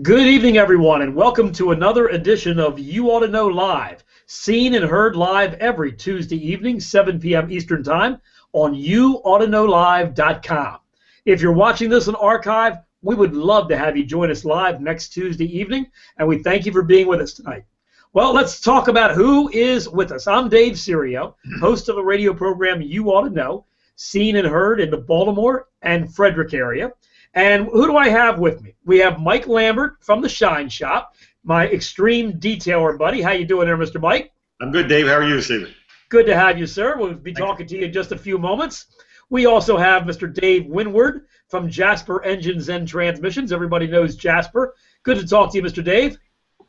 Good evening, everyone, and welcome to another edition of You Ought to Know Live, seen and heard live every Tuesday evening, 7 p.m. Eastern Time, on YouAutoKnowLive.com. If you're watching this in archive, we would love to have you join us live next Tuesday evening, and we thank you for being with us tonight. Well, let's talk about who is with us. I'm Dave Serio, host of the radio program You Ought to Know, seen and heard in the Baltimore and Frederick area. And who do I have with me? We have Mike Lambert from the Shine Shop, my extreme detailer buddy. How you doing there, Mr. Mike? I'm good, Dave. How are you this evening? Good to have you, sir. We'll be talking to you in just a few moments. We also have Mr. Dave Winward from Jasper Engines and Transmissions. Everybody knows Jasper. Good to talk to you, Mr. Dave.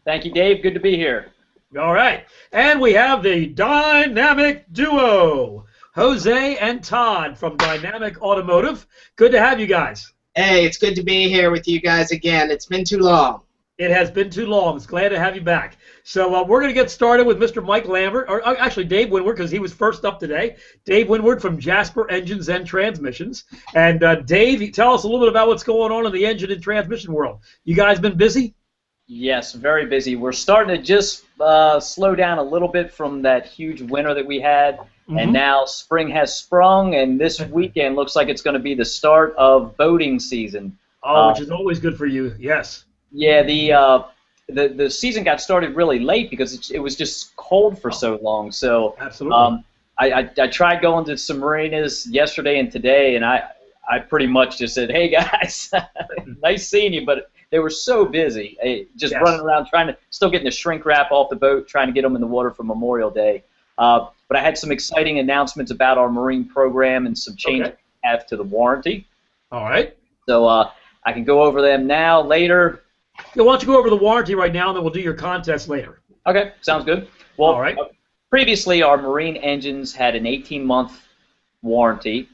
Thank you, Dave. Good to be here. All right. And we have the dynamic duo, Jose and Todd from Dynamic Automotive. Good to have you guys. Hey, it's good to be here with you guys again. It's been too long. It has been too long. It's glad to have you back. So we're going to get started with Mr. Mike Lambert, or actually Dave Winward, because he was first up today. Dave Winward from Jasper Engines and Transmissions. And Dave, tell us a little bit about what's going on in the engine and transmission world. You guys been busy? Yes, very busy. We're starting to just slow down a little bit from that huge winter that we had. And now spring has sprung, and this weekend looks like it's going to be the start of boating season. Oh, which is always good for you, yes. Yeah, the season got started really late because it was just cold for so long. So absolutely. I tried going to some marinas yesterday and today, and I pretty much just said, hey, guys, nice seeing you, but they were so busy, just running around still getting the shrink wrap off the boat, trying to get them in the water for Memorial Day. But I had some exciting announcements about our marine program and some changes we have to the warranty. All right. So I can go over them now, later. Yeah, why don't you go over the warranty right now, and then we'll do your contest later. Okay, sounds good. Well, all right. Previously, our marine engines had an 18-month warranty.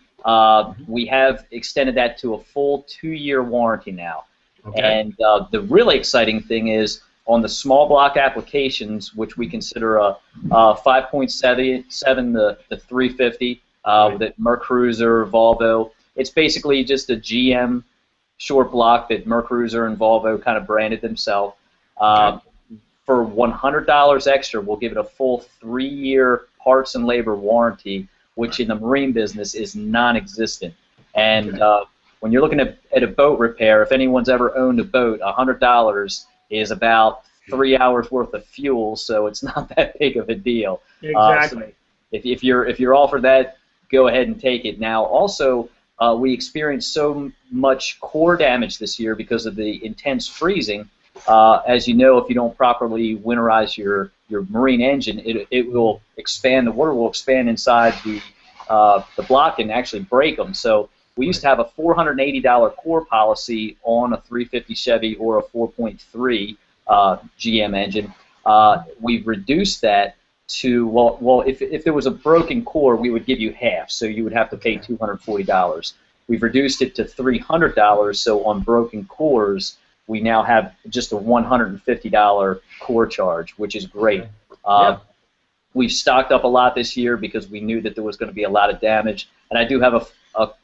We have extended that to a full 2-year warranty now. Okay. And the really exciting thing is, on the small block applications, which we consider a 5.7, the 350, the Mercruiser, Volvo, it's basically just a GM short block that Mercruiser and Volvo kind of branded themselves. For $100 extra, we'll give it a full 3-year parts and labor warranty, which in the marine business is non-existent. And when you're looking at a boat repair, if anyone's ever owned a boat, $100 is about 3 hours worth of fuel, so it's not that big of a deal. Exactly. So if you're offered that, go ahead and take it. Now, also, we experienced so much core damage this year because of the intense freezing. As you know, if you don't properly winterize your marine engine, it will expand. The water will expand inside the block and actually break them. So we used to have a $480 core policy on a 350 Chevy or a 4.3 GM engine. We've reduced that to, well, if there was a broken core, we would give you half, so you would have to pay $240. We've reduced it to $300, so on broken cores, we now have just a $150 core charge, which is great. We've stocked up a lot this year because we knew that there was going to be a lot of damage, and I do have a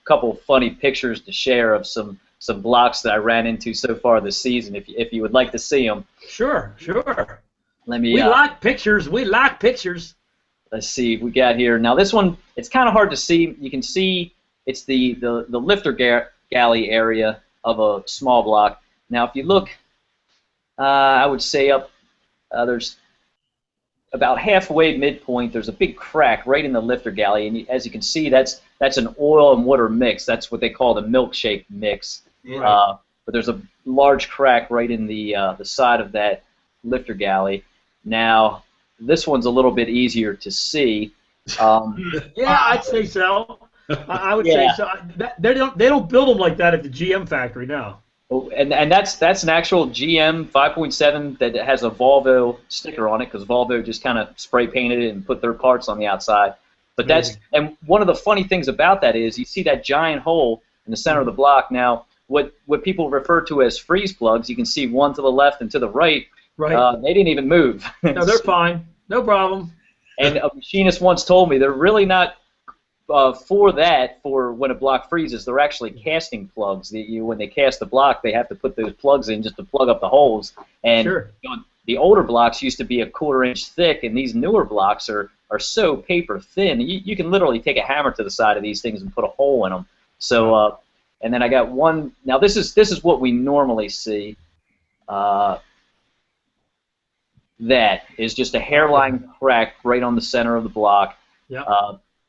couple of funny pictures to share of some blocks that I ran into so far this season. If you would like to see them. Sure. Let me. We like pictures. We like pictures. Let's see. We got here now. This one, it's kind of hard to see. You can see it's the lifter galley area of a small block. Now, if you look, I would say up there's about halfway midpoint. There's a big crack right in the lifter galley, and as you can see, that's an oil and water mix. That's what they call the milkshake mix. Right. But there's a large crack right in the side of that lifter galley. Now, this one's a little bit easier to see. Yeah, I'd say so. I would say so. They don't build them like that at the GM factory now. Oh, and that's an actual GM 5.7 that has a Volvo sticker on it, because Volvo just kind of spray painted it and put their parts on the outside. But and one of the funny things about that is you see that giant hole in the center of the block. Now, what people refer to as freeze plugs, you can see one to the left and to the right. Right. They didn't even move. No, they're fine. No problem. And a machinist once told me they're really not for that, for when a block freezes, they're actually casting plugs. When they cast the block, they have to put those plugs in just to plug up the holes. And Sure. The older blocks used to be a 1/4 inch thick, and these newer blocks are so paper thin. You can literally take a hammer to the side of these things and put a hole in them. So, and then I got one. Now this is what we normally see. That is just a hairline crack right on the center of the block. Yeah.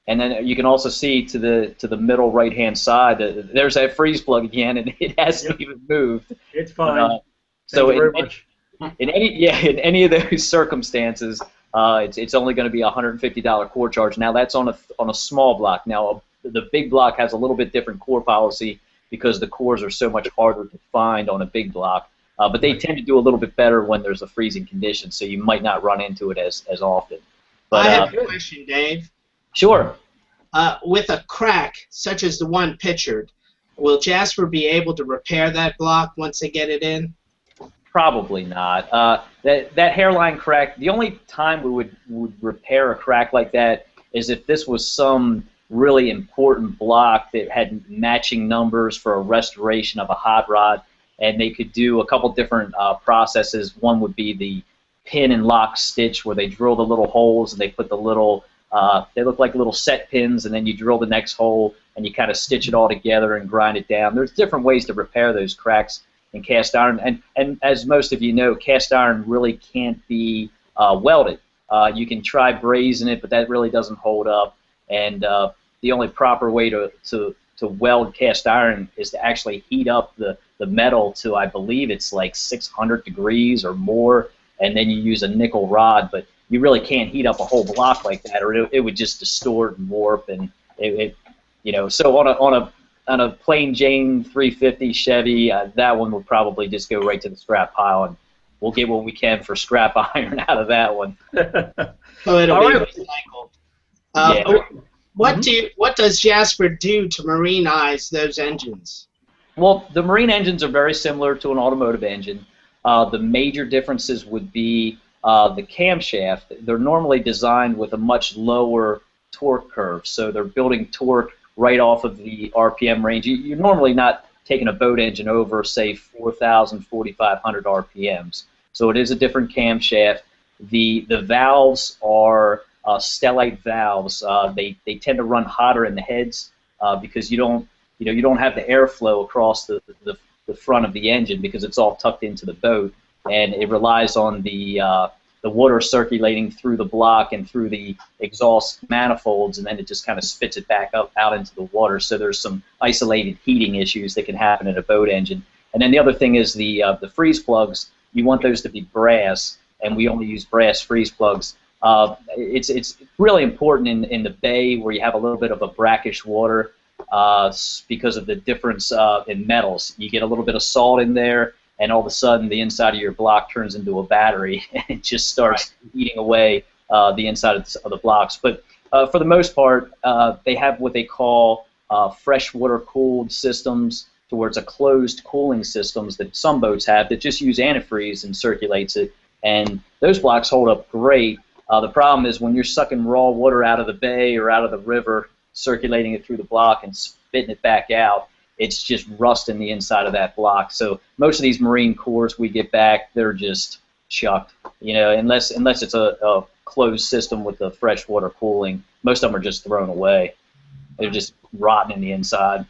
And then you can also see to the middle right-hand side, there's that freeze plug again, and it hasn't even moved. It's fine. So Thank you very much. in any of those circumstances, it's only going to be a $150 core charge. Now that's on a small block. Now the big block has a little bit different core policy because the cores are so much harder to find on a big block. But they tend to do a little bit better when there's a freezing condition, so you might not run into it as often. But, I have a question, Dave. Sure. With a crack such as the one pictured, will Jasper be able to repair that block once they get it in? Probably not. That hairline crack, the only time we would repair a crack like that is if this was some really important block that had matching numbers for a restoration of a hot rod, and they could do a couple different processes. One would be the pin and lock stitch, where they drill the little holes and they put the little, they look like little set pins, and then you drill the next hole and you kind of stitch it all together and grind it down. There's different ways to repair those cracks in cast iron, and as most of you know, cast iron really can't be welded. You can try brazing it, but that really doesn't hold up, and the only proper way to weld cast iron is to actually heat up the metal to, I believe it's like 600 degrees or more, and then you use a nickel rod, but you really can't heat up a whole block like that, or it would just distort and warp, and so on a plain Jane 350 Chevy, that one would probably just go right to the scrap pile, and we'll get what we can for scrap iron out of that one. So it'll All be right. recycled. Yeah. What does Jasper do to marinize those engines? Well, the marine engines are very similar to an automotive engine. The major differences would be the camshaft. They're normally designed with a much lower torque curve, so they're building torque right off of the RPM range. You're normally not taking a boat engine over, say, 4,000, 4,500 RPMs. So it is a different camshaft. The valves are stellite valves. They tend to run hotter in the heads because you don't have the airflow across the front of the engine because it's all tucked into the boat, and it relies on the water circulating through the block and through the exhaust manifolds, and then it just kind of spits it back up out into the water. So there's some isolated heating issues that can happen in a boat engine. And then the other thing is the freeze plugs. You want those to be brass, and we only use brass freeze plugs. It's really important in the bay where you have a little bit of a brackish water because of the difference in metals. You get a little bit of salt in there, and all of a sudden the inside of your block turns into a battery, and it just starts eating away the inside of the blocks. But for the most part, they have what they call freshwater cooled systems, towards a closed cooling systems that some boats have that just use antifreeze and circulates it, and those blocks hold up great. The problem is when you're sucking raw water out of the bay or out of the river, circulating it through the block and spitting it back out, it's just rust in the inside of that block. So most of these marine cores we get back, they're just chucked. Unless it's a closed system with the freshwater cooling, most of them are just thrown away. They're just rotten in the inside.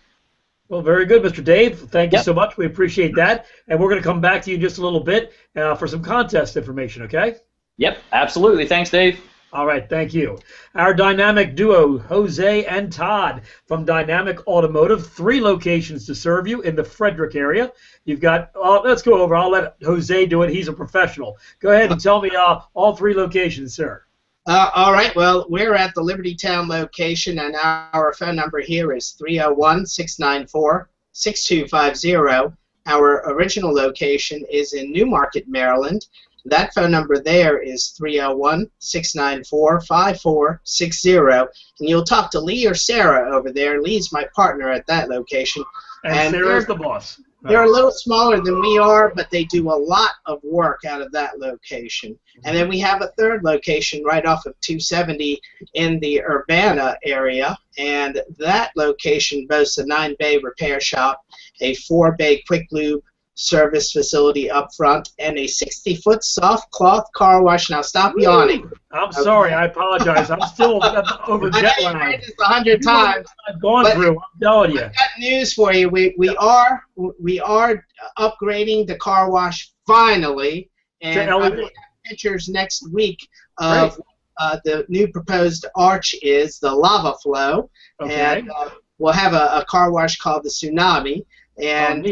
Well, very good, Mr. Dave. Thank you so much. We appreciate that. And we're going to come back to you in just a little bit for some contest information, okay? Yep, absolutely. Thanks, Dave. All right, thank you. Our dynamic duo, Jose and Todd from Dynamic Automotive, 3 locations to serve you in the Frederick area. You've got, let's go over. I'll let Jose do it. He's a professional. Go ahead and tell me all 3 locations, sir. All right, well, we're at the Libertytown location, and our phone number here is 301-694-6250. Our original location is in Newmarket, Maryland. That phone number there is 301-694-5460. And you'll talk to Lee or Sarah over there. Lee's my partner at that location. And Sarah's the boss. They're a little smaller than we are, but they do a lot of work out of that location. And then we have a third location right off of 270 in the Urbana area, and that location boasts a 9-bay repair shop, a 4-bay quick lube service facility up front, and a 60-foot soft cloth car wash. Now stop yawning. I'm sorry. I apologize. I'm still over jet lag. I know you've heard this 100 times. I've gone through. I'm telling you. I've got news for you. We are upgrading the car wash finally, and I will have pictures next week of the new proposed arch is the lava flow, and we'll have a car wash called the Tsunami. And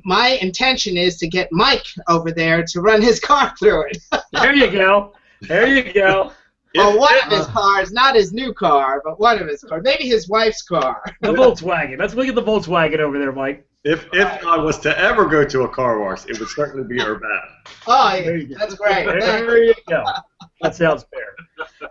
my intention is to get Mike over there to run his car through it. There you go. There you go. Well, one of his cars, not his new car, but one of his cars. Maybe his wife's car. The Volkswagen. Let's look at the Volkswagen over there, Mike. If I was to ever go to a car wash, it would certainly be Urbana. Oh, yeah, that's great. There you go. That sounds fair.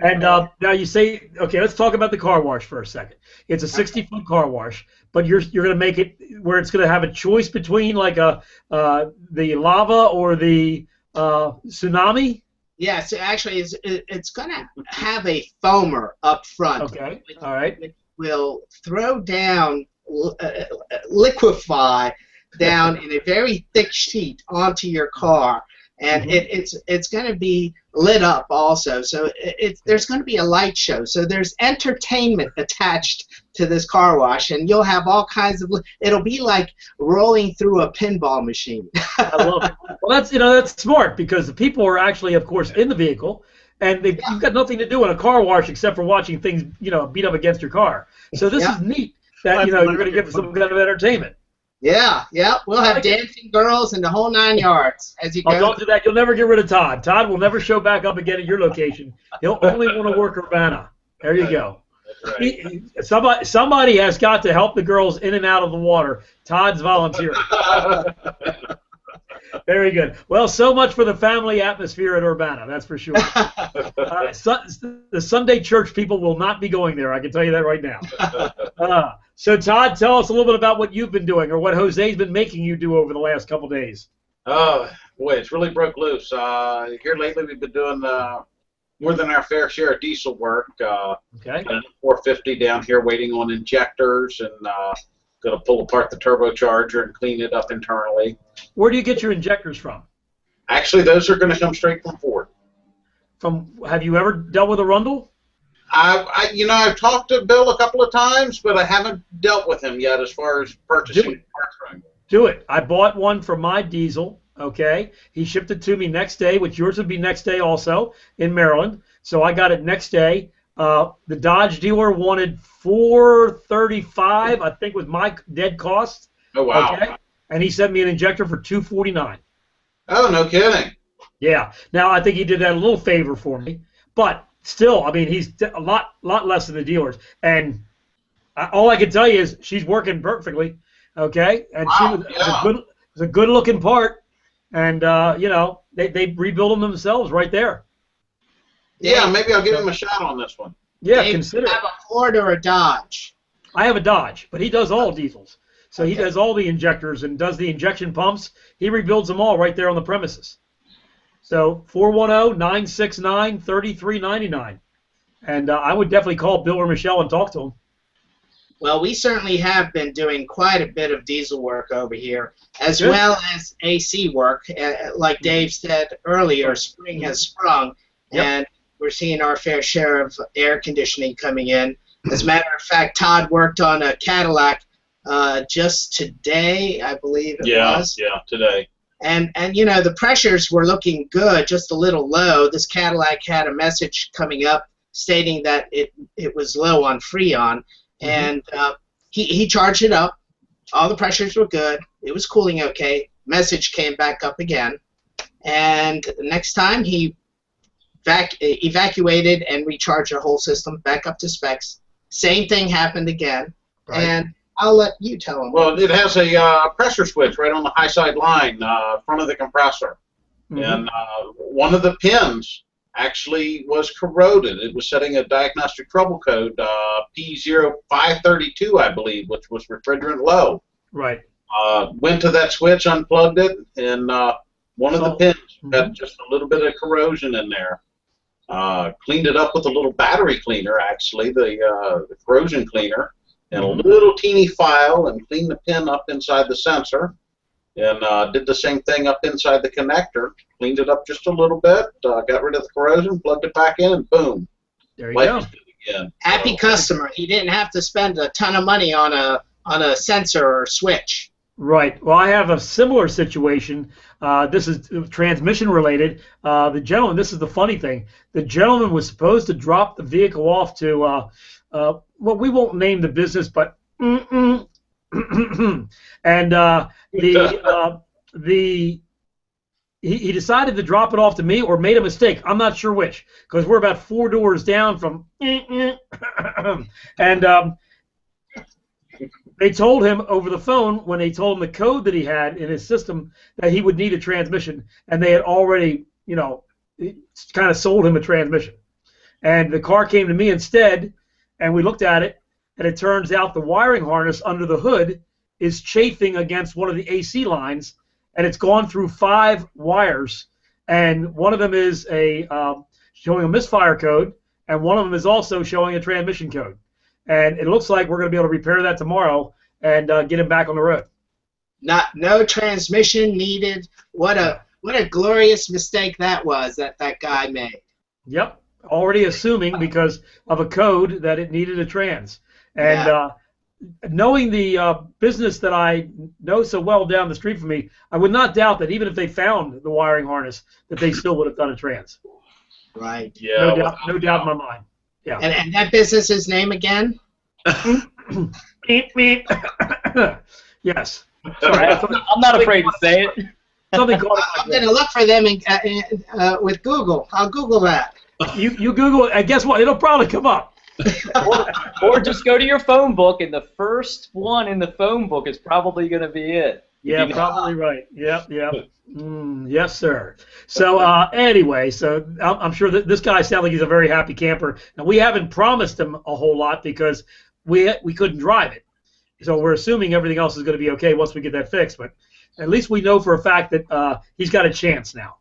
And now you say, okay, let's talk about the car wash for a second. It's a 60-foot car wash, but you're going to make it where it's going to have a choice between like the lava or the Tsunami. Yeah, so actually it's going to have a foamer up front. Okay, all right. Which will throw down, liquefy down in a very thick sheet onto your car. And it's going to be lit up also, so there's going to be a light show. So there's entertainment attached to this car wash, and you'll have all kinds of. It'll be like rolling through a pinball machine. I love it. Well, that's smart because the people are actually, of course, in the vehicle, and you've got nothing to do in a car wash except for watching things, beat up against your car. So this is neat that you're going to give some kind of entertainment. Yeah, we'll have dancing girls and the whole 9 yards as you go. Oh, don't do that. You'll never get rid of Todd. Todd will never show back up again at your location. He'll only want to work Urbana. There you go. Right. Somebody has got to help the girls in and out of the water. Todd's volunteering. Very good. Well, so much for the family atmosphere at Urbana, that's for sure. The Sunday church people will not be going there, I can tell you that right now. So, Todd, tell us a little bit about what you've been doing or what Jose's been making you do over the last couple days. Oh, boy, it's really broke loose. Here lately we've been doing more than our fair share of diesel work. Okay. 450 down here waiting on injectors and going to pull apart the turbocharger and clean it up internally. Where do you get your injectors from? Actually, those are going to come straight from Ford. Have you ever dealt with a Rundle? I've talked to Bill a couple of times, but I haven't dealt with him yet as far as purchasing parts. Do it. I bought one for my diesel. Okay, he shipped it to me next day, which yours would be next day also in Maryland. So I got it next day. The Dodge dealer wanted $435, I think, was my dead cost. Oh wow! Okay, and he sent me an injector for $249. Oh, no kidding. Yeah. Now I think he did that a little favor for me, but still, I mean, he's a lot less than the dealers. And all I can tell you is she's working perfectly. Okay, and wow, it was a good-looking part. And, they rebuild them themselves right there. Yeah, maybe I'll give him a shot on this one. Yeah, Dave, consider it. Do you have a Ford or a Dodge? I have a Dodge, but he does all diesels. So he does all the injectors and does the injection pumps. He rebuilds them all right there on the premises. So 410-969-3399. And I would definitely call Bill or Michelle and talk to them. Well, we certainly have been doing quite a bit of diesel work over here, as well as AC work. Like Dave said earlier, spring has sprung, and we're seeing our fair share of air conditioning coming in. As a matter of fact, Todd worked on a Cadillac just today, I believe it was. Yeah, today. And the pressures were looking good, just a little low. This Cadillac had a message coming up stating that it was low on Freon. And he charged it up. All the pressures were good. It was cooling okay. Message came back up again. And the next time he evacuated and recharged the whole system back up to specs. Same thing happened again. Right. And I'll let you tell him. Well, it has a pressure switch right on the high side line, front of the compressor. And one of the pins actually was corroded. It was setting a diagnostic trouble code, P0532, I believe, which was refrigerant low. Right. Went to that switch, unplugged it, and one of the pins had just a little bit of corrosion in there. Cleaned it up with a little battery cleaner, actually, the corrosion cleaner, and a little teeny file, and cleaned the pin up inside the sensor, and did the same thing up inside the connector. Cleaned it up just a little bit, got rid of the corrosion, plugged it back in, and boom. There you go. Again. Happy customer. He didn't have to spend a ton of money on a sensor or switch. Right. Well, I have a similar situation. This is transmission related. The gentleman, this is the funny thing. The gentleman was supposed to drop the vehicle off to, well, we won't name the business, but and he decided to drop it off to me or made a mistake. I'm not sure which, because we're about 4 doors down from and they told him over the phone, when they told him the code that he had in his system, that he would need a transmission, and they had already, you know, kind of sold him a transmission. And the car came to me instead, and we looked at it, and it turns out the wiring harness under the hood is chafing against one of the AC lines, and it's gone through 5 wires, and one of them is showing a misfire code, and one of them is also showing a transmission code. And it looks like we're going to be able to repair that tomorrow and get him back on the road. No transmission needed. What a glorious mistake that was that guy made. Yep, already assuming because of a code that it needed a trans. And knowing the business that I know so well down the street from me, I would not doubt that even if they found the wiring harness, that they still would have done a trans. Right. Yeah. No doubt in my mind. Yeah. And that business's name again? Yes. Sorry, I'm not afraid to say it. Something called I'm going to look for them with Google. I'll Google that. You Google it, and guess what? It'll probably come up. or just go to your phone book, and the first one in the phone book is probably going to be it. Yeah, probably right. Yep. Yes, sir. So anyway, so I'm sure that this guy sounds like he's a very happy camper. And we haven't promised him a whole lot because we couldn't drive it. So we're assuming everything else is going to be okay once we get that fixed. But at least we know for a fact that he's got a chance now.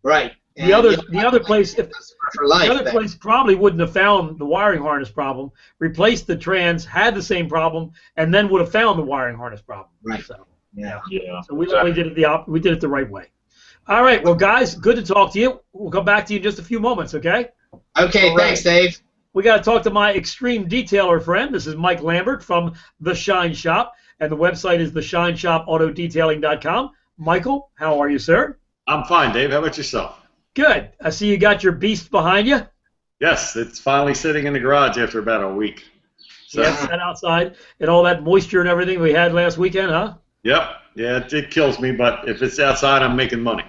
Right. The other place, for life, the other place probably wouldn't have found the wiring harness problem, replaced the trans, had the same problem, and then would have found the wiring harness problem. Right. So, Yeah. So we did it the right way. All right. Well, guys, good to talk to you. We'll come back to you in just a few moments. Okay. Okay. All right. Thanks, Dave. We got to talk to my extreme detailer friend. This is Mike Lambert from The Shine Shop, and the website is theshineshopAutodetailing.com. Michael, how are you, sir? I'm fine, Dave. How about yourself? Good. I see you got your beast behind you. Yes, it's finally sitting in the garage after about a week. So, Yeah, sat outside and all that moisture and everything we had last weekend, huh? Yep. Yeah, it kills me, but if it's outside, I'm making money.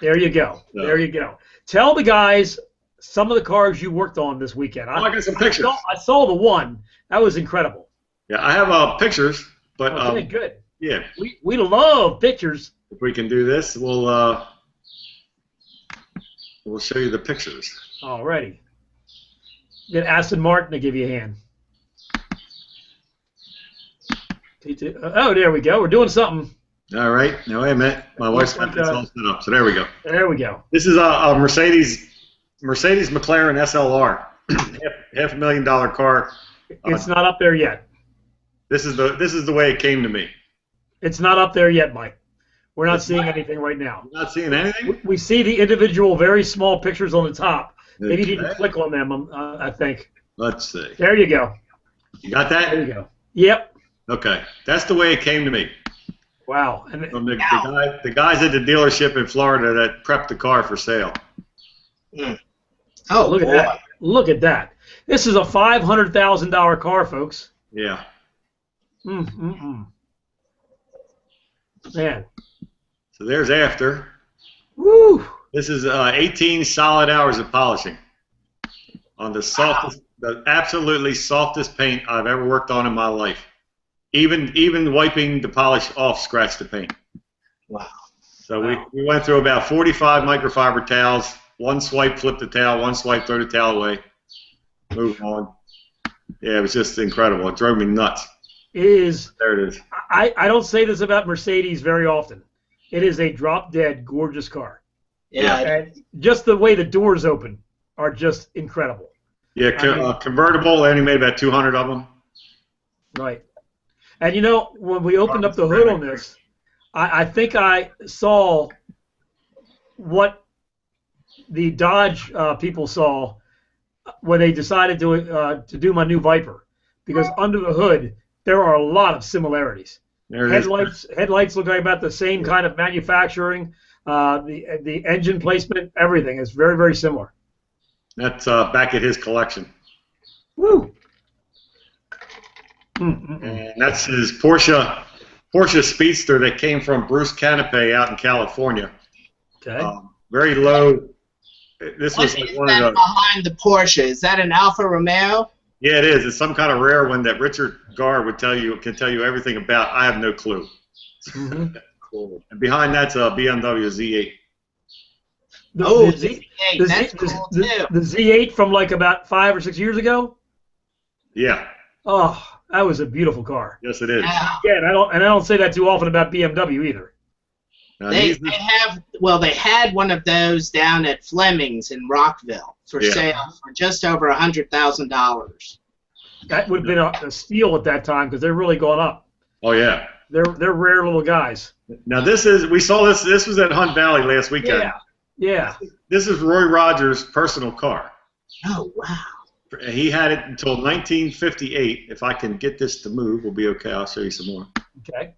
There you go. So. There you go. Tell the guys some of the cars you worked on this weekend. I got some pictures. I saw the one. That was incredible. Yeah, I have pictures, but Okay, good. yeah, We love pictures. if we can do this, we'll show you the pictures. Alrighty. Get Aston Martin to give you a hand. Oh, there we go. We're doing something. All right. Now wait a minute. My wife's got this all set up. So there we go. There we go. This is a Mercedes McLaren SLR, $500,000 car. It's not up there yet. This is the way it came to me. It's not up there yet, Mike. We're not seeing anything right now. You're not seeing anything? We see the individual, very small pictures on the top. Maybe you need to Okay. click on them, I think. Let's see. There you go. You got that? There you go. Yep. Okay. That's the way it came to me. Wow. And From the guys at the dealership in Florida that prepped the car for sale. Oh, look at that. Look at that. This is a $500,000 car, folks. Yeah. Man. So there's after. Woo. This is 18 solid hours of polishing on the softest, the absolutely softest paint I've ever worked on in my life. Even wiping the polish off scratched the paint. Wow. So we went through about 45 microfiber towels, One swipe, flip the towel. One swipe, throw the towel away. Move on. Yeah, it was just incredible. It drove me nuts. It is. There it is. I don't say this about Mercedes very often. It is a drop-dead gorgeous car. Yeah. And just the way the doors open are just incredible. Yeah, convertible. They only made about 200 of them. Right. And you know, when we opened up the hood on this, I think I saw what the Dodge people saw when they decided to do my new Viper, because under the hood there are a lot of similarities. Headlights look like about the same kind of manufacturing. The engine placement, everything is very, very similar. That's back at his collection. Woo! And that's his Porsche Speedster that came from Bruce Canape out in California. Okay. Very low. This was like one of the behind the Porsche. Is that an Alfa Romeo? Yeah, it is. It's some kind of rare one that Richard Garr can tell you everything about. I have no clue. Cool. And behind that's a BMW Z8. The Z8. That's cool too. The Z8 from like about 5 or 6 years ago. Yeah. Oh, that was a beautiful car. Yes, it is. Yeah, and I don't say that too often about BMW either. They had one of those down at Fleming's in Rockville for sale for just over $100,000. That would have been a steal at that time because they're really gone up. Oh yeah. They're rare little guys. Now we saw this. This was at Hunt Valley last weekend. Yeah. This is Roy Rogers' personal car. Oh wow. He had it until 1958. If I can get this to move, we'll be okay. I'll show you some more. Okay.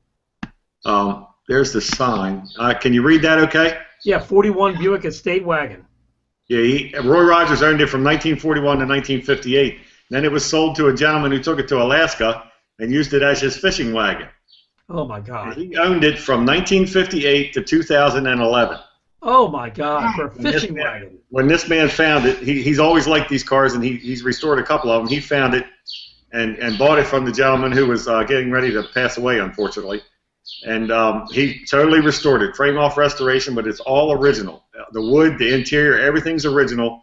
There's the sign. Can you read that okay? Yeah, 41 Buick Estate Wagon. Yeah, Roy Rogers owned it from 1941 to 1958. Then it was sold to a gentleman who took it to Alaska and used it as his fishing wagon. Oh, my God. And he owned it from 1958 to 2011. Oh, my God, for a fishing wagon. When this man found it, he's always liked these cars, and he's restored a couple of them. He found it and bought it from the gentleman who was getting ready to pass away, unfortunately. And he totally restored it, frame-off restoration, but it's all original. The wood, the interior, everything's original.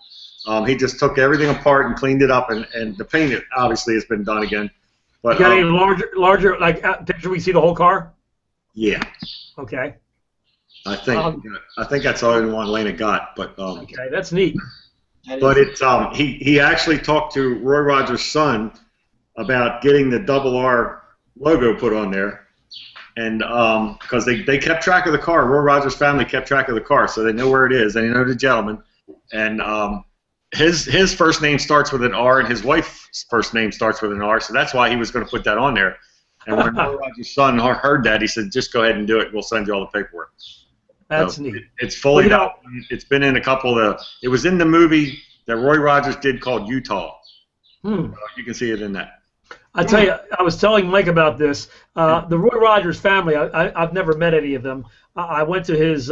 He just took everything apart and cleaned it up, and the paint obviously has been done again. But you got any larger like picture we see the whole car? Yeah. Okay. I think that's all one Lena got, but okay, that's neat. But it's he actually talked to Roy Rogers' son about getting the R logo put on there. And because they kept track of the car, Roy Rogers' family kept track of the car, so they know where it is, and they know the gentleman. And his first name starts with an R, and his wife's first name starts with an R, so that's why he was going to put that on there. And when Roy Rogers' son heard that, he said, "Just go ahead and do it. We'll send you all the paperwork." That's neat. It's fully documented. It's been in a couple of it was in the movie that Roy Rogers did called Utah. You can see it in that. I tell you, I was telling Mike about this. The Roy Rogers family, I've never met any of them. I went to his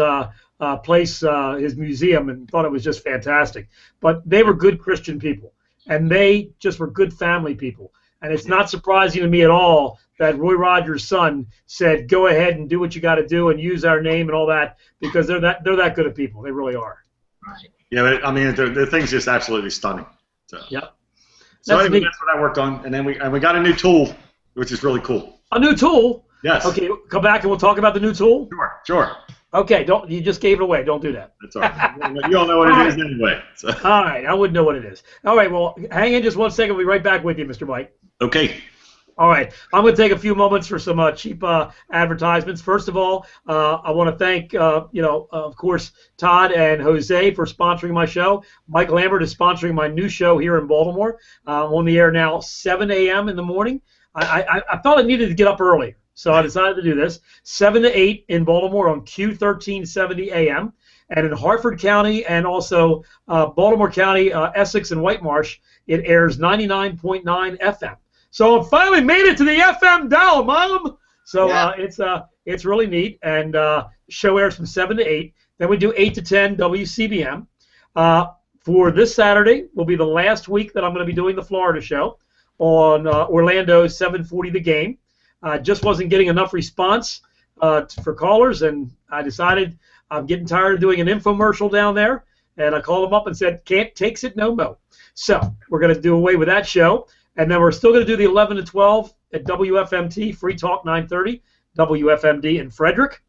place, his museum, and thought it was just fantastic. But they were good Christian people, and they just were good family people. And it's not surprising to me at all that Roy Rogers' son said, "Go ahead and do what you got to do and use our name and all that," because they're that good of people. They really are. Right. Yeah, but, I mean, the thing's just absolutely stunning. So. Yep. So anyway, that's what I worked on, and then we got a new tool, which is really cool. A new tool? Yes. Okay, come back and we'll talk about the new tool. Sure. Okay, you just gave it away. Don't do that. That's all right. You all know what it is anyway. So. All right, I wouldn't know what it is. All right, well, hang in just 1 second. We'll be right back with you, Mr. Mike. Okay. All right, I'm going to take a few moments for some cheap advertisements. First of all, I want to thank, of course, Todd and Jose for sponsoring my show. Mike Lambert is sponsoring my new show here in Baltimore. I'm on the air now 7 a.m. in the morning. I thought I needed to get up earlier, so I decided to do this. 7 to 8 in Baltimore on Q1370 AM. And in Hartford County and also Baltimore County, Essex, and White Marsh, it airs 99.9 FM. So I finally made it to the FM dial, Mom. So it's really neat. And show airs from 7 to 8. Then we do 8 to 10 WCBM. For this Saturday will be the last week that I'm going to be doing the Florida show on Orlando's 740 The Game. Just wasn't getting enough response for callers, and I decided I'm getting tired of doing an infomercial down there. and I called him up and said, can't takes it no mo. So we're going to do away with that show, and then we're still going to do the 11 to 12 at WFMT, Free Talk 930, WFMD in Frederick.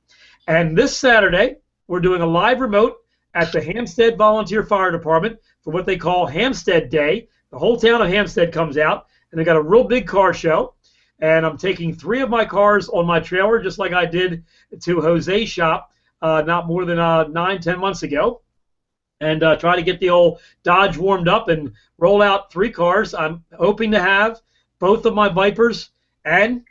And this Saturday, we're doing a live remote at the Hampstead Volunteer Fire Department for what they call Hampstead Day. The whole town of Hampstead comes out, and they got a real big car show. And I'm taking 3 of my cars on my trailer, just like I did to Jose's shop not more than 9-10 months ago, and try to get the old Dodge warmed up and roll out 3 cars. I'm hoping to have both of my Vipers and,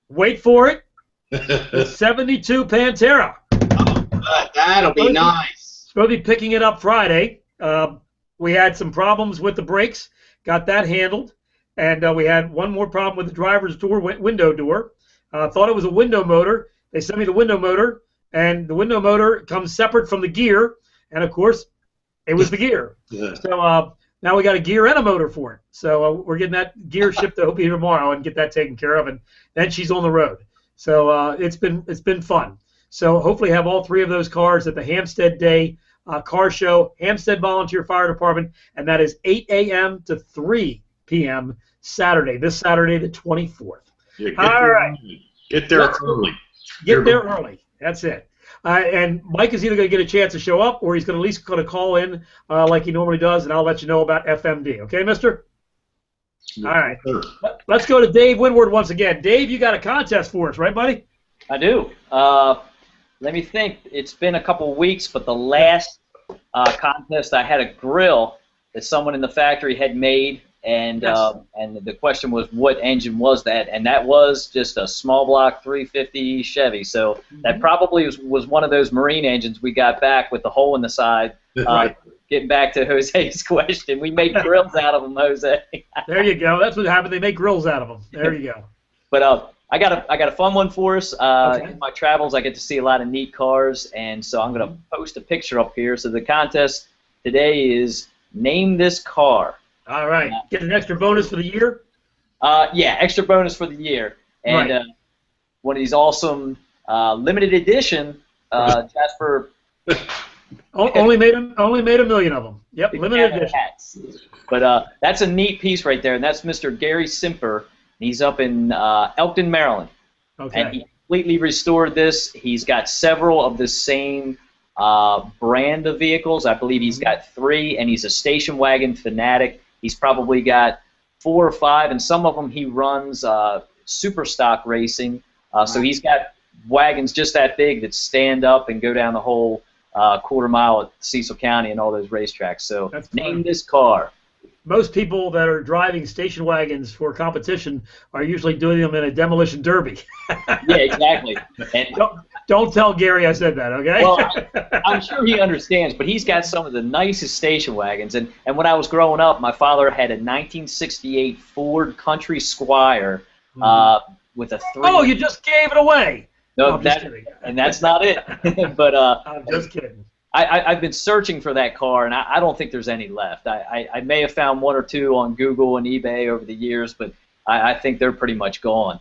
wait for it, the 72 Pantera. Oh, that'll be nice. Supposed to be picking it up Friday. We had some problems with the brakes, got that handled, and we had one more problem with the driver's door window door. Thought it was a window motor. They sent me the window motor, and the window motor comes separate from the gear, and of course, it was the gear. Yeah. So now we got a gear and a motor for it. So we're getting that gear shipped to Hopi tomorrow and get that taken care of, and then she's on the road. So it's been fun. So hopefully have all 3 of those cars at the Hampstead Day car show, Hampstead Volunteer Fire Department, and that is 8 a.m. to 3 p.m. Saturday, this Saturday the 24th. Yeah, all right. Get there early. Get there early. That's it. And Mike is either going to get a chance to show up, or he's going to at least going to call in like he normally does, and I'll let you know about FMD. Okay, mister? All right. Let's go to Dave Windward once again. Dave, you got a contest for us, right, buddy? I do. Let me think. It's been a couple weeks, but the last contest, I had a grill that someone in the factory had made, and and the question was, what engine was that? And that was just a small block 350 Chevy. So that probably was one of those marine engines we got back with the hole in the side. Right. Getting back to Jose's question, we make grills out of them, Jose. There you go. That's what happened. They make grills out of them. There you go. But I got a fun one for us. In my travels, I get to see a lot of neat cars, and so I'm going to post a picture up here. So the contest today is name this car. All right. Get an extra bonus for the year? Yeah, extra bonus for the year. And one of these awesome limited edition Jasper. Only made a million of them. Yep, limited edition. Hats. But that's a neat piece right there, and that's Mr. Gary Simper. He's up in Elkton, Maryland. Okay. And he completely restored this. He's got several of the same brand of vehicles. I believe he's got 3, and he's a station wagon fanatic. He's probably got 4 or 5, and some of them he runs super stock racing. So he's got wagons just that big that stand up and go down the whole quarter mile at Cecil County and all those racetracks. So name this car. Most people that are driving station wagons for competition are usually doing them in a demolition derby. Yeah, exactly. And don't tell Gary I said that, okay? Well, I'm sure he understands, but he's got some of the nicest station wagons. And when I was growing up, my father had a 1968 Ford Country Squire with a 3. Oh, you just gave it away. No, and that's not it. But I'm just kidding. I've been searching for that car, and I don't think there's any left. I may have found 1 or 2 on Google and eBay over the years, but I think they're pretty much gone.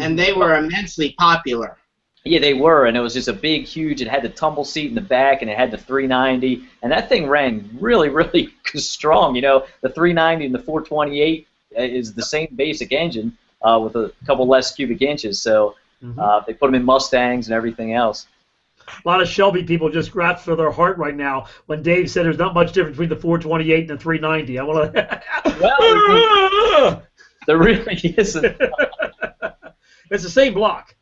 And they were immensely popular. Yeah, they were, and it was just a big, huge, it had the tumble seat in the back, and it had the 390, and that thing ran really, really strong. You know, the 390 and the 428 is the same basic engine with a couple less cubic inches, so they put them in Mustangs and everything else. A lot of Shelby people just grasped for their heart right now when Dave said there's not much difference between the 428 and the 390. I want to. Well, there really isn't. It's the same block.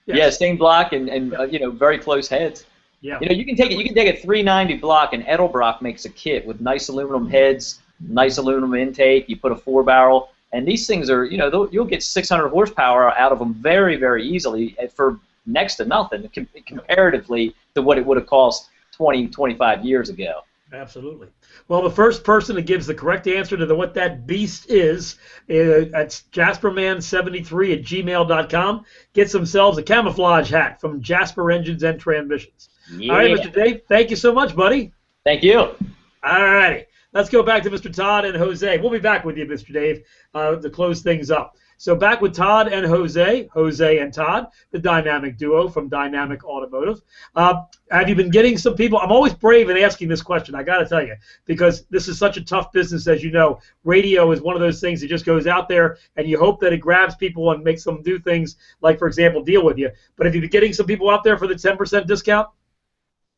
Yes. Yeah, same block and you know, very close heads. Yeah. You know, you can take a 390 block, and Edelbrock makes a kit with nice aluminum heads, nice aluminum intake. You put a 4-barrel, and these things are, you know, you'll get 600 horsepower out of them very, very easily for next to nothing comparatively to what it would have cost 20, 25 years ago. Absolutely. Well, the first person that gives the correct answer to what that beast is, that's jasperman73@gmail.com, gets themselves a camouflage hat from Jasper Engines and Transmissions. Yeah. All right, Mr. Dave, thank you so much, buddy. Thank you. All righty. Let's go back to Mr. Todd and Jose. We'll be back with you, Mr. Dave, to close things up. So back with Todd and Jose and Todd, the dynamic duo from Dynamic Automotive. Have you been getting some people? I'm always brave in asking this question, I got to tell you, because this is such a tough business, as you know. Radio is one of those things that just goes out there, and you hope that it grabs people and makes them do things like, for example, deal with you. But have you been getting some people out there for the 10% discount?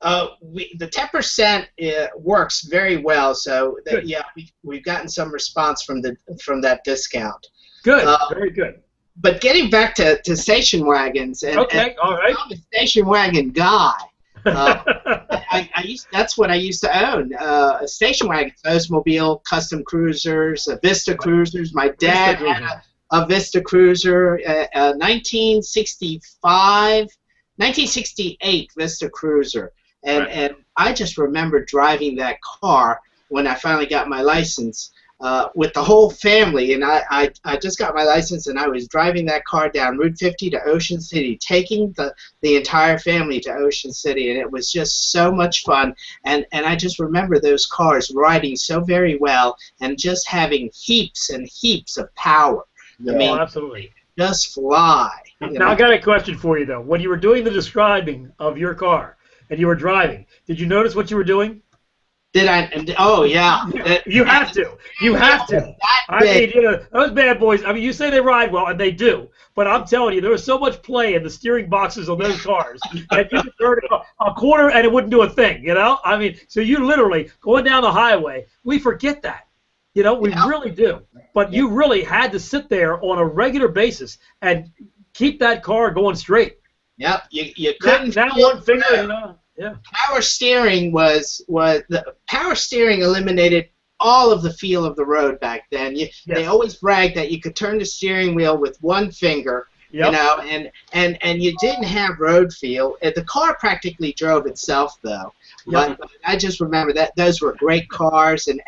The 10% works very well, so yeah, we've gotten some response from that discount. Good, very good. But getting back to station wagons, and, okay, all right. I'm a station wagon guy. That's what I used to own. Station wagons, Oldsmobile, custom cruisers, Vista cruisers. My dad had a Vista cruiser, 1968 Vista cruiser. And I just remember driving that car when I finally got my license with the whole family. And I just got my license, and I was driving that car down Route 50 to Ocean City, taking the entire family to Ocean City. And it was just so much fun. And I just remember those cars riding so very well and just having heaps and heaps of power. Yeah, I mean, absolutely. Just fly. Now, I got a question for you, though. When you were doing the describing of your car, and you were driving, did you notice what you were doing? Did I? Oh, yeah. You have to. You have to. I mean, you know, those bad boys, I mean, you say they ride well, and they do. But I'm telling you, there was so much play in the steering boxes on those cars that you could turn a corner and it wouldn't do a thing, you know? I mean, so you literally, going down the highway, we forget that. You know, we really do. But you really had to sit there on a regular basis and keep that car going straight. Yep, you couldn't. That one finger, you know. Yeah. Power steering power steering eliminated all of the feel of the road back then. They always bragged that you could turn the steering wheel with one finger, you know, and you didn't have road feel. The car practically drove itself, though. But I just remember that those were great cars, and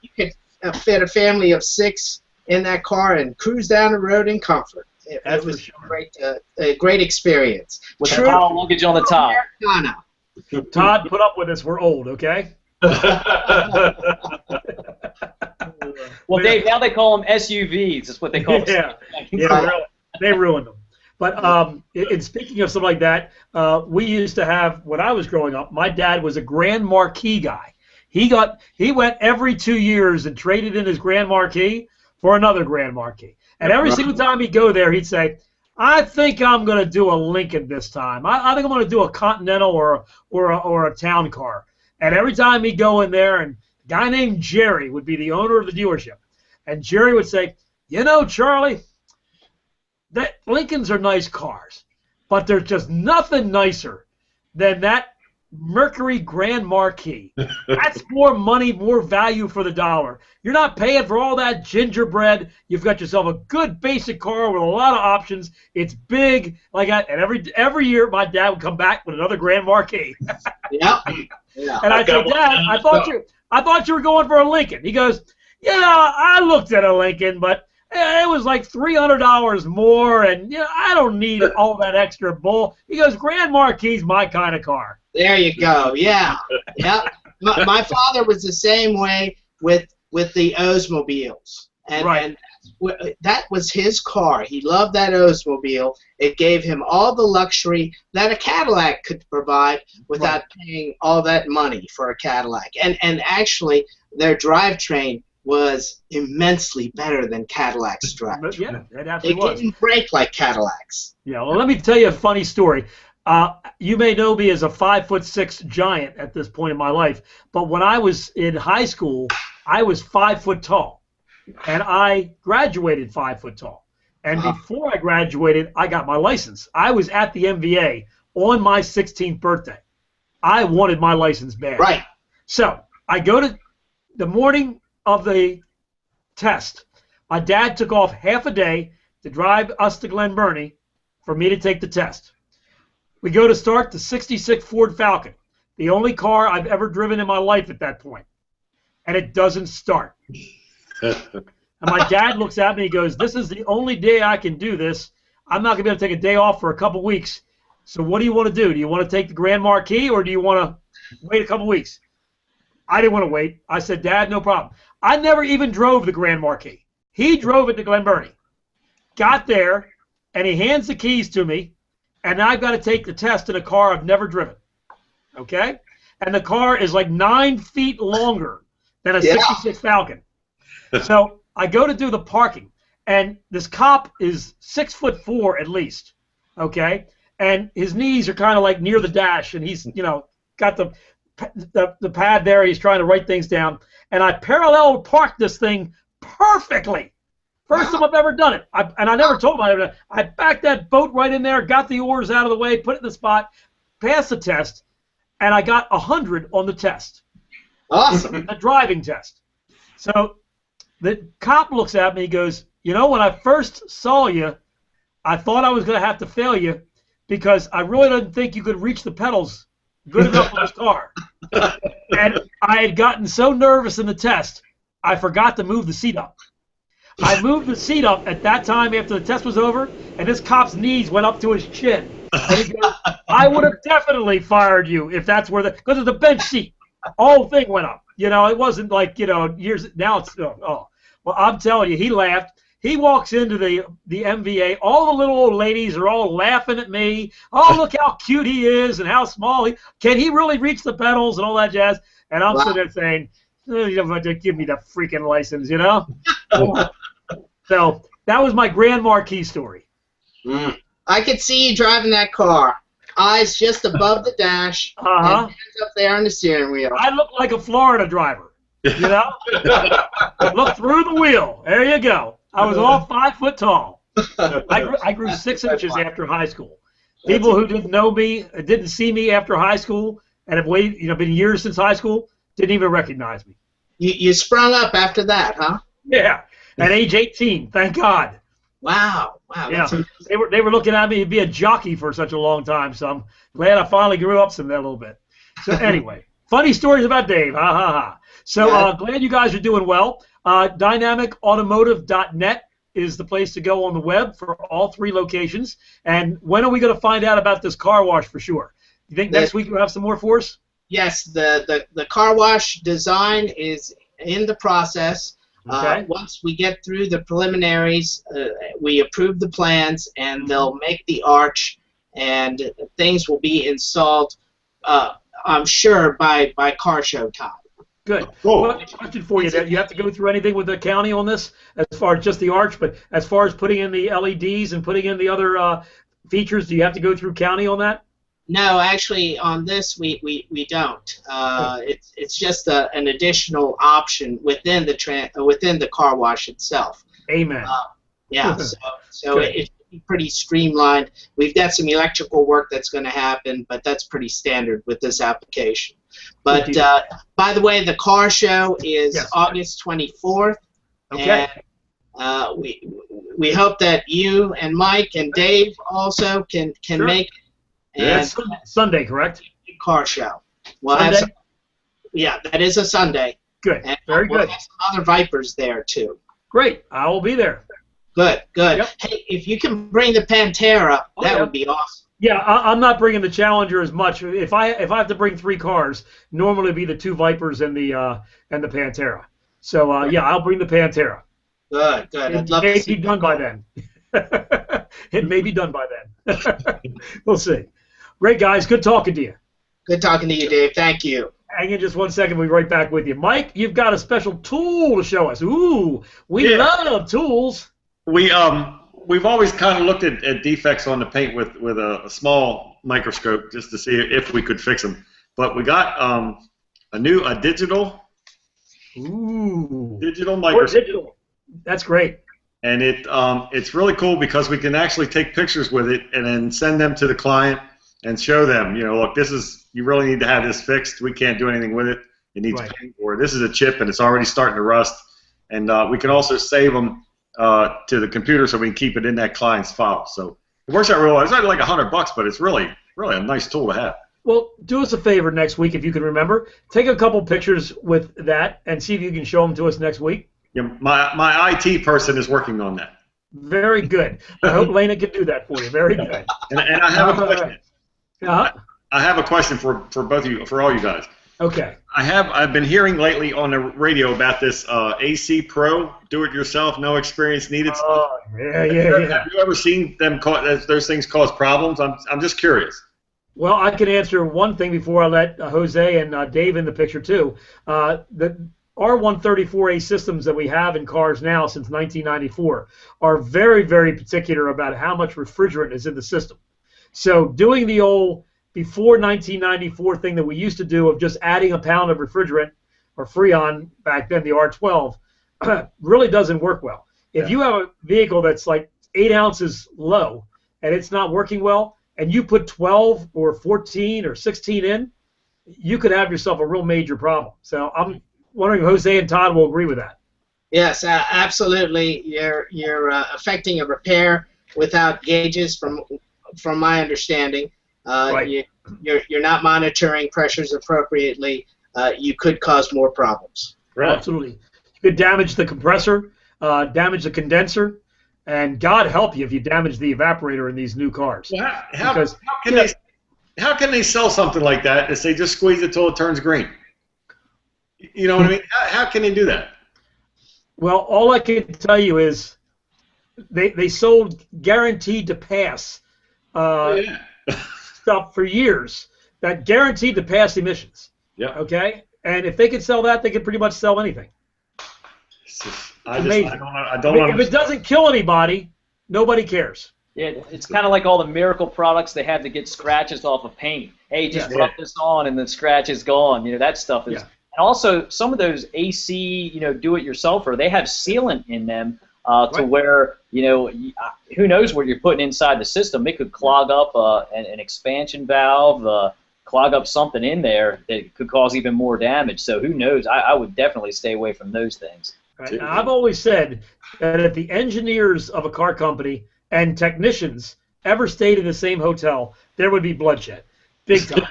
you could fit a family of 6 in that car and cruise down the road in comfort. It was a great experience. With a pile of luggage on the top. Todd, put up with us. We're old, okay? Well, Dave, now they call them SUVs. That's what they call them. Really. They ruined them. But in speaking of something like that, we used to have, when I was growing up, my dad was a Grand Marquis guy. He went every 2 years and traded in his Grand Marquis for another Grand Marquis. And every single time he'd go there, he'd say, I think I'm going to do a Lincoln this time. I think I'm going to do a Continental or a town car. And every time he'd go in there, and a guy named Jerry would be the owner of the dealership. And Jerry would say, you know, Charlie, that Lincolns are nice cars, but there's just nothing nicer than that Mercury Grand Marquis. That's more money, more value for the dollar. You're not paying for all that gingerbread. You've got yourself a good basic car with a lot of options. It's big, like that. And every year, my dad would come back with another Grand Marquis. Yeah. And I said, Dad, I thought you were going for a Lincoln. He goes, yeah, I looked at a Lincoln, but it was like $300 more, and you know, I don't need all that extra bull. He goes, Grand Marquis my kind of car. There you go. Yeah. My father was the same way with the Oldsmobiles, and that was his car. He loved that Oldsmobile. It gave him all the luxury that a Cadillac could provide without paying all that money for a Cadillac. And actually, their drivetrain was immensely better than Cadillac's drivetrain. Yeah, it absolutely was. They didn't break like Cadillacs. Yeah. Well, let me tell you a funny story. You may know me as a 5'6" giant at this point in my life, but when I was in high school, I was 5 foot tall, and I graduated 5 foot tall. And before I graduated, I got my license. I was at the MVA on my 16th birthday. I wanted my license bad. Right. So I go to the morning of the test. My dad took off half a day to drive us to Glen Burnie for me to take the test. We go to start the 66 Ford Falcon, the only car I've ever driven in my life at that point, and it doesn't start. And my dad looks at me and goes, this is the only day I can do this. I'm not going to be able to take a day off for a couple weeks. So what do you want to do? Do you want to take the Grand Marquis, or do you want to wait a couple weeks? I didn't want to wait. I said, Dad, no problem. I never even drove the Grand Marquis. He drove it to Glen Burnie. got there, and he hands the keys to me, and I've got to take the test in a car I've never driven. Okay? And the car is like 9 feet longer than a 66 Falcon. So I go to do the parking, and this cop is 6'4" at least. Okay? And his knees are kind of like near the dash, and he's, got the pad there. He's trying to write things down. And I parallel parked this thing perfectly. First time I've ever done it. And I never told him I backed that boat right in there, got the oars out of the way, put it in the spot, passed the test, and I got 100 on the test. Awesome. The driving test. So the cop looks at me, he goes, when I first saw you, I thought I was going to have to fail you because I really didn't think you could reach the pedals good enough for this car. And I had gotten so nervous in the test, I forgot to move the seat up. I moved the seat up at that time after the test was over, and this cop's knees went up to his chin. And he goes, I would have definitely fired you if that's where because it's a bench seat. The whole thing went up. It wasn't like, years, now it's, Well, I'm telling you, he laughed. He walks into the MVA. All the little old ladies are all laughing at me. Oh, look how cute he is and how small can he really reach the pedals and all that jazz? And I'm sitting there saying, give me the freaking license, So that was my Grand Marquis story. I could see you driving that car. Eyes just above the dash, and hands up there on the steering wheel. I look like a Florida driver, Look through the wheel. There you go. I was all 5 foot tall. I grew 6 inches after high school. People who didn't know me, didn't see me after high school, and have been years since high school, didn't even recognize me. You sprung up after that, huh? Yeah, at age 18, thank God. Wow. Yeah, they were looking at me to be a jockey for such a long time, so I'm glad I finally grew up some that little bit. So anyway, funny stories about Dave. Ha ha ha. So glad you guys are doing well. DynamicAutomotive.net is the place to go on the web for all 3 locations. And when are we going to find out about this car wash for sure? You think next week we'll have some more for us? Yes, the car wash design is in the process. Okay. Once we get through the preliminaries, we approve the plans, and they'll make the arch, and things will be installed, I'm sure, by car show time. Good. Cool. Well, question for you. You have to go through anything with the county on this as far as just the arch, but as far as putting in the LEDs and putting in the other features, do you have to go through county on that? No, actually, on this we don't. It's just an additional option within the car wash itself. Amen. So it's pretty streamlined. We've got some electrical work that's going to happen, but that's pretty standard with this application. But by the way, the car show is August 24th. Okay. And we hope that you and Mike and Dave also can make it. And Sunday, correct? Car show. We'll Sunday? That is a Sunday. Good. And Very we'll good. have some other Vipers there too. Great. I will be there. Good. Yep. Hey, if you can bring the Pantera, that would be awesome. Yeah, I'm not bringing the Challenger as much. If I have to bring 3 cars, normally it'd be the 2 Vipers and the Pantera. So I'll bring the Pantera. Good. It may be done by then. It may be done by then. We'll see. Great, guys. Good talking to you. Good talking to you, Dave. Thank you. Hang in just 1 second. We'll be right back with you. Mike, you've got a special tool to show us. Ooh, we love tools. We've always kind of looked at defects on the paint with a small microscope just to see if we could fix them. But we got a digital microscope. Digital. That's great. And it's really cool because we can actually take pictures with it and then send them to the client and show them, look, you really need to have this fixed. We can't do anything with it. It needs paint, or this is a chip and it's already starting to rust. And we can also save them to the computer so we can keep it in that client's file. So it works out real well. It's only like $100, but it's really a nice tool to have. Well, do us a favor next week if you can remember. Take a couple pictures with that and see if you can show them to us next week. Yeah, my IT person is working on that. Very good. I hope Lena can do that for you. Very good. And I have a question. I have a question for both of you, for all you guys. Okay. I've been hearing lately on the radio about this AC Pro, do-it-yourself, no experience needed. Oh, yeah. Have you ever seen them those things cause problems? I'm just curious. Well, I can answer one thing before I let Jose and Dave in the picture too. The R134A systems that we have in cars now since 1994 are very, very particular about how much refrigerant is in the system. So doing the old before 1994 thing that we used to do of just adding a pound of refrigerant or Freon back then, the R12, really doesn't work well. If you have a vehicle that's like 8 ounces low and it's not working well, and you put 12 or 14 or 16 in, you could have yourself a real major problem. So I'm wondering if Jose and Todd will agree with that. Yes, absolutely. You're affecting a repair without gauges, from my understanding. Right. You're not monitoring pressures appropriately. You could cause more problems. Right. Absolutely. You could damage the compressor, damage the condenser, and God help you if you damage the evaporator in these new cars. Well, how can they sell something like that if they just squeeze it till it turns green? You know what I mean? How can they do that? Well, all I can tell you is they sold guaranteed to pass stuff for years that guaranteed to pass emissions. Yeah. Okay? And if they could sell that, they could pretty much sell anything. I don't if it doesn't kill anybody, nobody cares. Yeah, it's kind of like all the miracle products they had to get scratches off of paint. Hey, just rub this on and the scratch is gone. You know, that stuff is. Yeah. And also, some of those AC, do-it-yourselfer, they have sealant in them to where, who knows what you're putting inside the system. It could clog up an expansion valve, clog up something in there that could cause even more damage. So who knows? I would definitely stay away from those things. Right. Now, I've always said that if the engineers of a car company and technicians ever stayed in the same hotel, there would be bloodshed. Big time.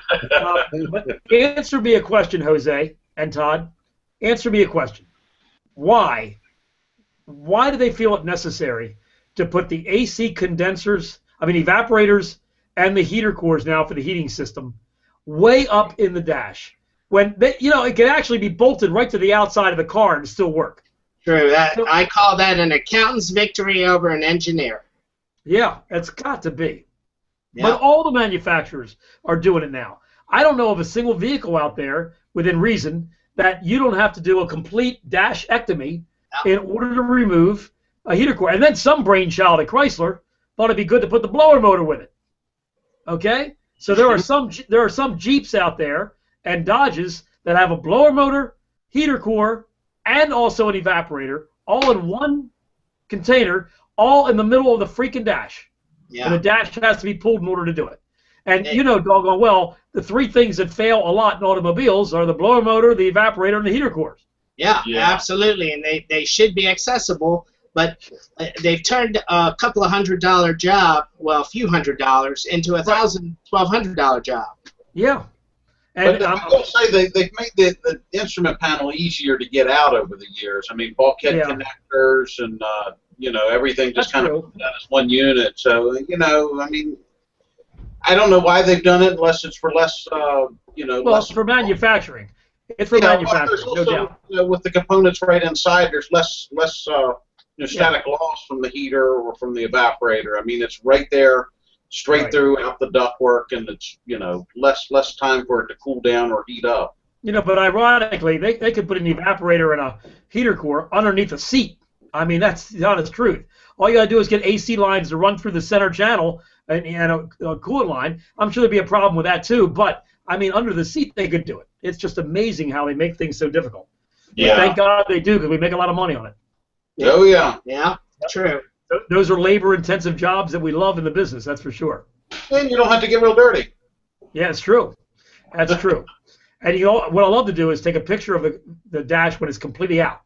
But answer me a question, Jose and Todd. Answer me a question. Why do they feel it necessary to put the AC evaporators and the heater cores now for the heating system way up in the dash? When it can actually be bolted right to the outside of the car and still work. True. I call that an accountant's victory over an engineer. Yeah, it's got to be. Yeah. But all the manufacturers are doing it now. I don't know of a single vehicle out there, within reason, that you don't have to do a complete dashectomy in order to remove a heater core. And then some brainchild at Chrysler thought it'd be good to put the blower motor with it. Okay? So there are some Jeeps out there and Dodges that have a blower motor, heater core, and also an evaporator, all in one container, all in the middle of the freaking dash. Yeah. And the dash has to be pulled in order to do it. And doggone well, the three things that fail a lot in automobiles are the blower motor, the evaporator, and the heater cores. Yeah, absolutely. And they should be accessible, but they've turned a couple of $100 job, well, a few $100s, into a $1,000, $1,200 job. Yeah. And I will say they've made the instrument panel easier to get out over the years. I mean, bulkhead connectors and, everything just kind of as one unit. So, I don't know why they've done it unless it's for less, Well, it's for manufacturing. It's for manufacturing, also, no doubt. With the components right inside, there's less static loss from the heater or from the evaporator. I mean, it's right there, straight through out the ductwork, and it's less time for it to cool down or heat up. But ironically, they could put an evaporator and a heater core underneath a seat. I mean, that's the honest truth. All you got to do is get AC lines to run through the center channel and a coolant line. I'm sure there'd be a problem with that too, but I mean, under the seat they could do it. It's just amazing how they make things so difficult. Yeah. But thank God they do, because we make a lot of money on it. Oh yeah. Yeah. True. Those are labor-intensive jobs that we love in the business. That's for sure. And you don't have to get real dirty. Yeah, it's true. That's true. And what I love to do is take a picture of the dash when it's completely out,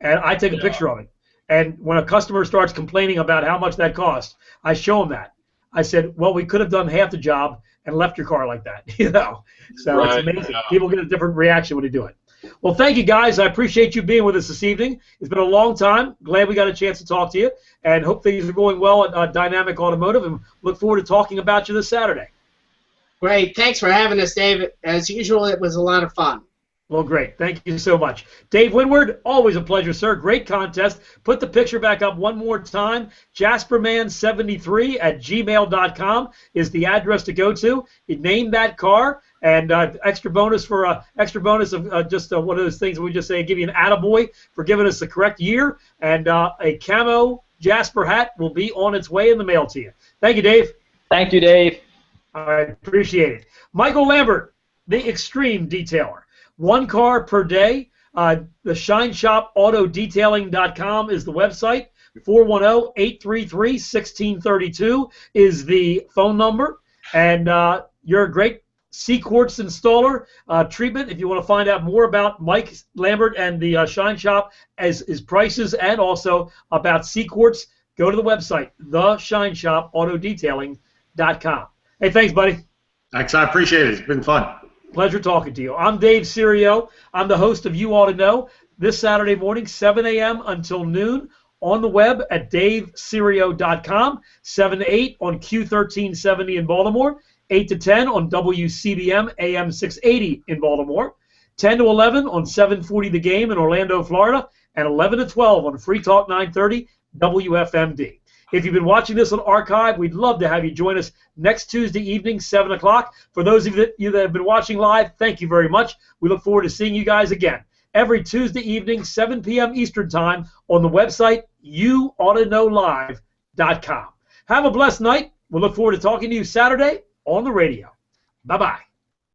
and I take a picture of it. And when a customer starts complaining about how much that costs, I show them that. I said, well, we could have done half the job and left your car like that, So it's amazing. People get a different reaction when they do it. Well, thank you, guys. I appreciate you being with us this evening. It's been a long time. Glad we got a chance to talk to you, and hope things are going well at Dynamic Automotive, and look forward to talking about you this Saturday. Great. Thanks for having us, Dave. As usual, it was a lot of fun. Well, great. Thank you so much. Dave Windward, always a pleasure, sir. Great contest. Put the picture back up one more time. Jasperman73@gmail.com is the address to go to. You name that car, and extra bonus of just one of those things we just say, give you an attaboy for giving us the correct year, and a camo Jasper hat will be on its way in the mail to you. Thank you, Dave. Thank you, Dave. All right, appreciate it. Michael Lambert, the Extreme Detailer. One car per day. The Shine Shop Auto Detailing.com is the website. 410-833-1632 is the phone number. And you're a great C-Quartz installer treatment. If you want to find out more about Mike Lambert and the Shine Shop, as his prices, and also about C-Quartz, go to the website, theshineshopAutoDetailing.com. Hey, thanks, buddy. Thanks, I appreciate it. It's been fun. Pleasure talking to you. I'm Dave Serio. I'm the host of You Ought to Know. This Saturday morning, 7 a.m. until noon, on the web at daveserio.com, 7 to 8 on Q1370 in Baltimore, 8 to 10 on WCBM AM 680 in Baltimore, 10 to 11 on 740 The Game in Orlando, Florida, and 11 to 12 on Free Talk 930 WFMD. If you've been watching this on archive, we'd love to have you join us next Tuesday evening, 7 o'clock. For those of you that have been watching live, thank you very much. We look forward to seeing you guys again every Tuesday evening, 7 p.m. Eastern Time, on the website, YouAutoKnowLive.com. Have a blessed night. We'll look forward to talking to you Saturday on the radio. Bye-bye.